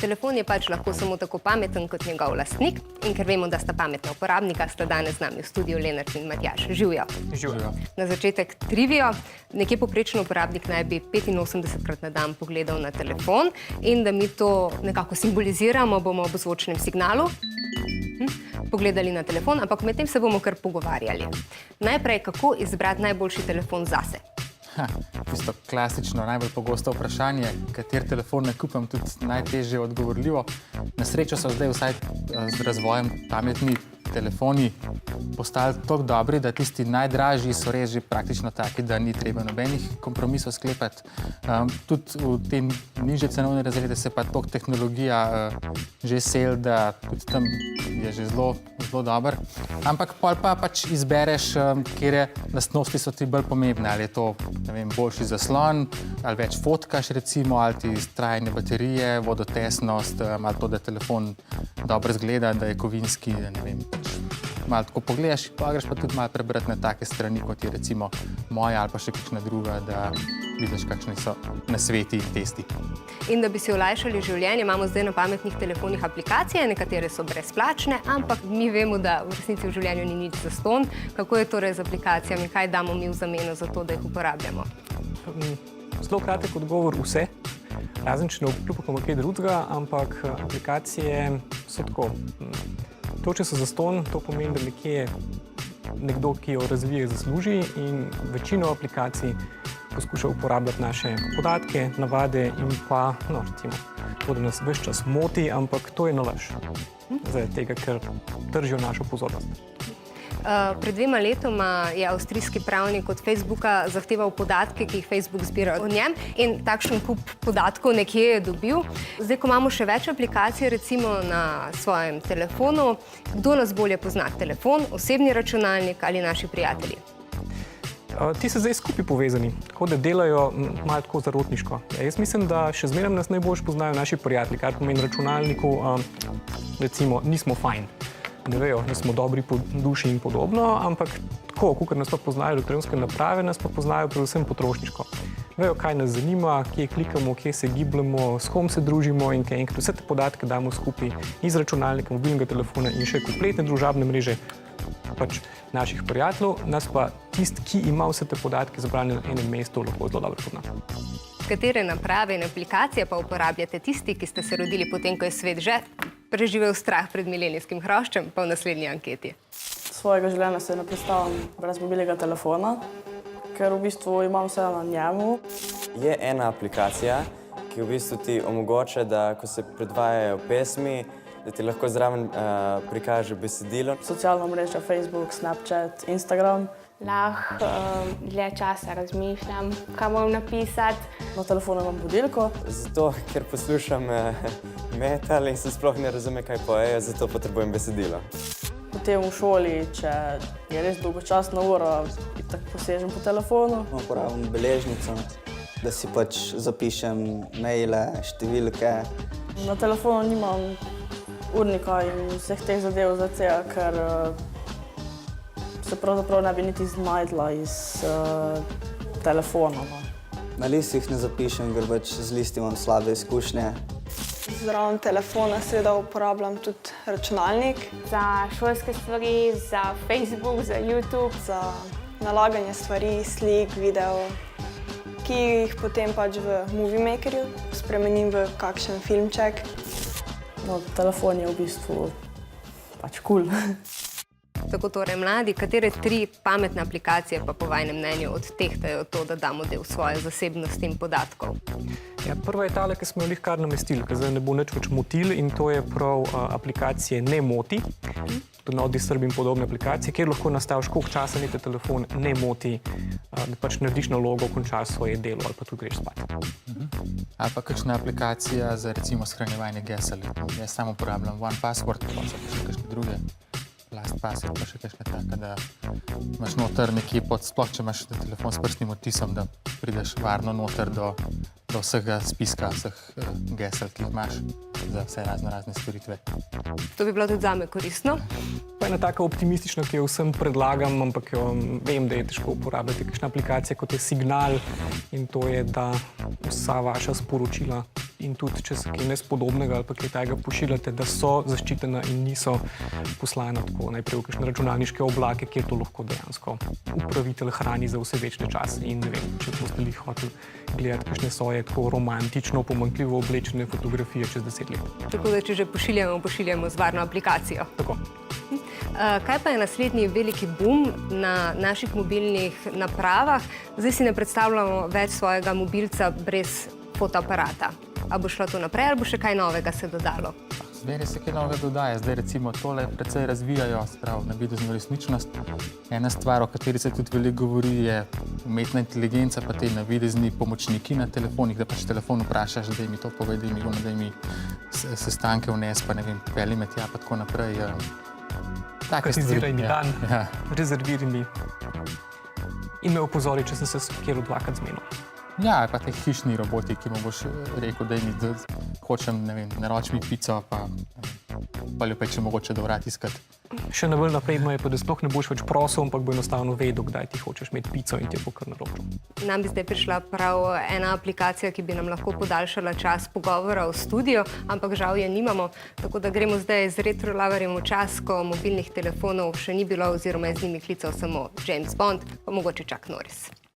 Telefon je pač lahko samo tako pameten kot njegov lastnik in ker vemo, da sta pametna uporabnika, sta danes z nami v studiu Lenart in Matjaž. Živijo. Živijo. Na začetek trivijo. Nekje povprečen uporabnik naj bi 85krat na dan pogledal na telefon in da mi to nekako simboliziramo, bomo ob zvočnem signalu pogledali na telefon, ampak medtem se bomo kar pogovarjali. Najprej, kako izbrati najboljši telefon zase? Tisto klasično, najbolj pogosto vprašanje, kateri telefon ne kupim, tudi najtežje odgovorljivo. Na srečo so zdaj vsaj z razvojem pametni telefoni postali tako dobri, da tisti najdražji so res že praktično taki, da ni treba nobenih kompromisov sklepati. Tudi v te nižje cenovne razrede se pa toliko tehnologija že seli, da tudi tam je že zelo dober. Ampak pol pa pač izbereš, katere lastnosti so ti bolj pomembne. Ali je to, ne vem, boljši zaslon, ali več fotkaš recimo, ali ti trajanje baterije, vodotesnost, ali to, da telefon dobro izgleda, da je kovinski, ne vem, malo tako pogledaš, pa greš pa tudi malo prebrati na take strani, kot je recimo moja ali pa še kakšna druga, da vidiš, kakšni so nasveti in testi. In da bi si olajšali življenje, imamo zdaj na pametnih telefonih aplikacije, nekatere so brezplačne, ampak mi vemo, da v resnici v življenju ni nič zastonj. Kako je torej z aplikacijami? Kaj damo mi v zameno za to, da jih uporabljamo? Zelo kratek odgovor vse. Razen, če ne obkljubimo kaj drugega, ampak aplikacije so tako. To, če so zastonj, to pomeni, da nekje nekdo, ki jo razvije, zasluži in večino aplikacij poskuša uporabljati naše podatke, navade in pa, recimo, to, da nas ves čas moti, ampak to je nalaž. Zaradi tega, ker držijo našo pozornost. Pred 2 letoma je avstrijski pravnik od Facebooka zahteval podatke, ki jih Facebook zbira o njem in takšen kup podatkov nekje je dobil. Zdaj, ko imamo še več aplikacij, recimo na svojem telefonu, kdo nas bolje pozna? Telefon, osebni računalnik ali naši prijatelji? Ti so zdaj skupaj povezani, tako da delajo malo tako zarotniško. Jaz mislim, da še zmeraj nas najbolj poznajo naši prijatelji, kar pomeni računalniku, recimo, nismo fajn. Ne vejo, da smo dobri po duši in podobno, ampak tako, kakor nas pa poznajo elektronske naprave, nas pa poznajo predvsem potrošniško. Vejo, kaj nas zanima, kje klikamo, kje se gibljamo, s kom se družimo in kaj enkrat vse te podatke damo skupaj iz računalnika, mobilnega telefona in še kompletne družabne mreže pač naših prijateljev, nas pa tisti, ki ima vse te podatke zbrane na enem mestu, lahko zelo dobro pozna. Katere naprave in aplikacije pa uporabljate tisti, ki ste se rodili potem, ko je svet že preživel strah pred milenijskim hroščem, pa v naslednji anketi? Svojega življenja se ne predstavljam brez mobilnega telefona, ker v bistvu imam vse na njemu. Je ena aplikacija, ki v bistvu ti omogoča, da ko se predvajajo pesmi, da ti lahko zraven prikaže besedilo. Socialna mreža Facebook, Snapchat, Instagram. Lahko dlje časa razmišljam, kaj moram napisati. Na telefonu imam budilko. Zato, ker poslušam metal in se sploh ne razume, kaj pojejo, zato potrebujem besedilo. Potem v šoli, če je res dolgočasna ura, tako posežem po telefonu. Uporabljam beležnico, da si pač zapišem maile, številke. Na telefonu nimam urnika in vseh teh zadev za tega, ker se pravzaprav ne bi niti znajdla iz telefona. Na listih ne zapišem, ker pač z listi imam slabe izkušnje. Zraven telefona seveda uporabljam tudi računalnik. Za šolske stvari, za Facebook, za YouTube. Za nalaganje stvari, slik, video, ki jih potem pač v Movie Makerju spremenim v kakšen filmček. No, telefon je v bistvu pač kul. Tako torej, mladi, katere 3 pametne aplikacije pa po vajnem mnenju odtehtajo to, da damo del svoje zasebnosti in podatkov? Ja, prva je tale, ki smo jo kar namestili, ki zdaj ne bo nič več motil in to je prav aplikacije Ne moti. To je NoDisturb in podobne aplikacije, kjer lahko nastaviš, koliko časa niti telefon ne moti, da pač narediš nalogo, končaš svoje delo ali pa tudi greš spat. Ali pa kakšna aplikacija za recimo shranjevanje gesel. Jaz sam uporabljam OnePassword, pa so še kakšne druge. LastPass je pa še kakšna taka, da imaš noter nekje sploh, če imaš telefon s prstnim odtisom, da prideš varno noter do vsega spiska, vseh gesel, ki jih imaš za vse razne storitve. To bi bilo tudi zame koristno. Pa ena taka optimistična, ki jo vsem predlagam, ampak jo vem, da je težko uporabljati kakšna aplikacija kot je Signal in to je, da vsa vaša sporočila in tudi, če se kaj nespodobnega ali pa kaj takega pošiljate, da so zaščitena in niso poslana tako najprej v kakšne računalniške oblake, kjer to lahko dejansko upravitelj hrani za vse večne čase. In ne vem, če boste li hoteli gledati kakšne svoje tako romantično, pomanjkljivo oblečene fotografije čez 10 let. Tako da, če že pošiljamo z varno aplikacijo. Tako. Kaj pa je naslednji veliki boom na naših mobilnih napravah? Zdaj si ne predstavljamo več svojega mobilca brez fotoaparata. A bo šlo to naprej ali bo še kaj novega se dodalo? Zmeraj se kaj novega dodaja. Zdaj recimo tole precej razvijajo, sprav navidezno resničnost. Ena stvar, o kateri se tudi veliko govori, je umetna inteligenca pa te navidezni pomočniki na telefonih, da pač telefon vprašaš, da mi to pove, da mi sestanke vnes, pa ne vem, pelji me tja pa tako naprej. Katiziraj mi dan, Ja. rezerviraj mi in me opozori, če sem se kjer dvakrat zmenil. Ja, pa te hišni roboti, ki mu boš rekel, da hočem, ne vem, naroči mi pico, pa jo peče mogoče do vrat iskati. Še na bolj napredno je pa, da sploh ne boš več prosil, ampak bo enostavno vedel, kdaj ti hočeš imeti pico in ti bo kar naročil. Nam bi zdaj prišla prav ena aplikacija, ki bi nam lahko podaljšala čas pogovora v studiu, ampak žal je nimamo. Tako da gremo zdaj z retrolaverjem v čas, ko mobilnih telefonov še ni bilo oziroma je z njimi klical samo James Bond, pa mogoče Chuck Norris.